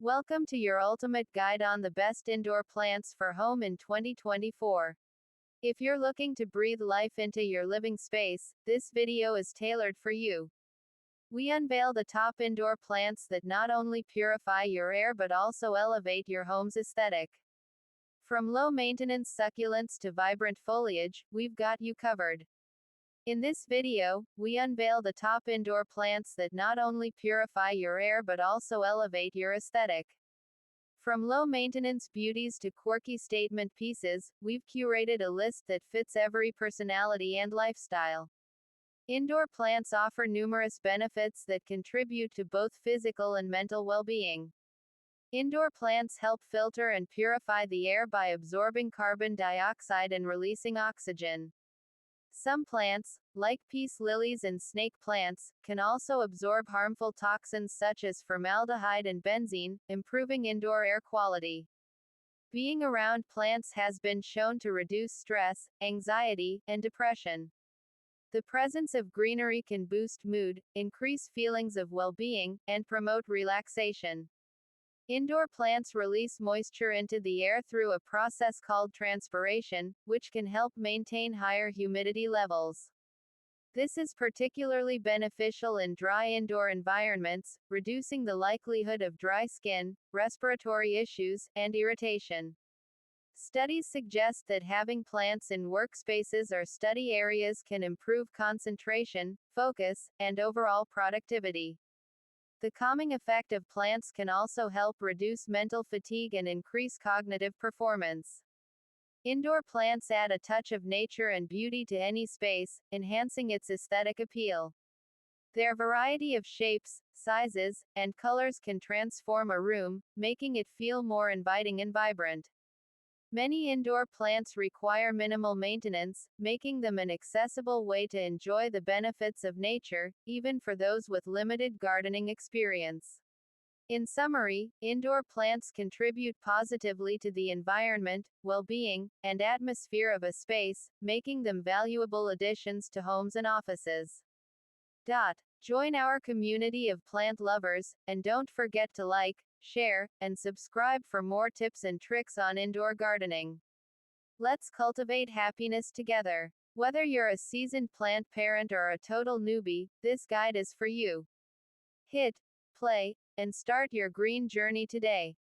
Welcome to your ultimate guide on the best indoor plants for home in 2024. If you're looking to breathe life into your living space, this video is tailored for you. We unveil the top indoor plants that not only purify your air but also elevate your home's aesthetic. From low-maintenance succulents to vibrant foliage, we've got you covered. In this video, we unveil the top indoor plants that not only purify your air but also elevate your aesthetic. From low-maintenance beauties to quirky statement pieces, we've curated a list that fits every personality and lifestyle. Indoor plants offer numerous benefits that contribute to both physical and mental well-being. Indoor plants help filter and purify the air by absorbing carbon dioxide and releasing oxygen. Some plants, like peace lilies and snake plants, can also absorb harmful toxins such as formaldehyde and benzene, improving indoor air quality. Being around plants has been shown to reduce stress, anxiety, and depression. The presence of greenery can boost mood, increase feelings of well-being, and promote relaxation. Indoor plants release moisture into the air through a process called transpiration, which can help maintain higher humidity levels. This is particularly beneficial in dry indoor environments, reducing the likelihood of dry skin, respiratory issues, and irritation. Studies suggest that having plants in workspaces or study areas can improve concentration, focus, and overall productivity. The calming effect of plants can also help reduce mental fatigue and increase cognitive performance. Indoor plants add a touch of nature and beauty to any space, enhancing its aesthetic appeal. Their variety of shapes, sizes, and colors can transform a room, making it feel more inviting and vibrant. Many indoor plants require minimal maintenance, making them an accessible way to enjoy the benefits of nature, even for those with limited gardening experience. In summary, indoor plants contribute positively to the environment, well-being, and atmosphere of a space, making them valuable additions to homes and offices. Join our community of plant lovers, and don't forget to like, share, and subscribe for more tips and tricks on indoor gardening. Let's cultivate happiness together. Whether you're a seasoned plant parent or a total newbie, this guide is for you. Hit play and start your green journey today.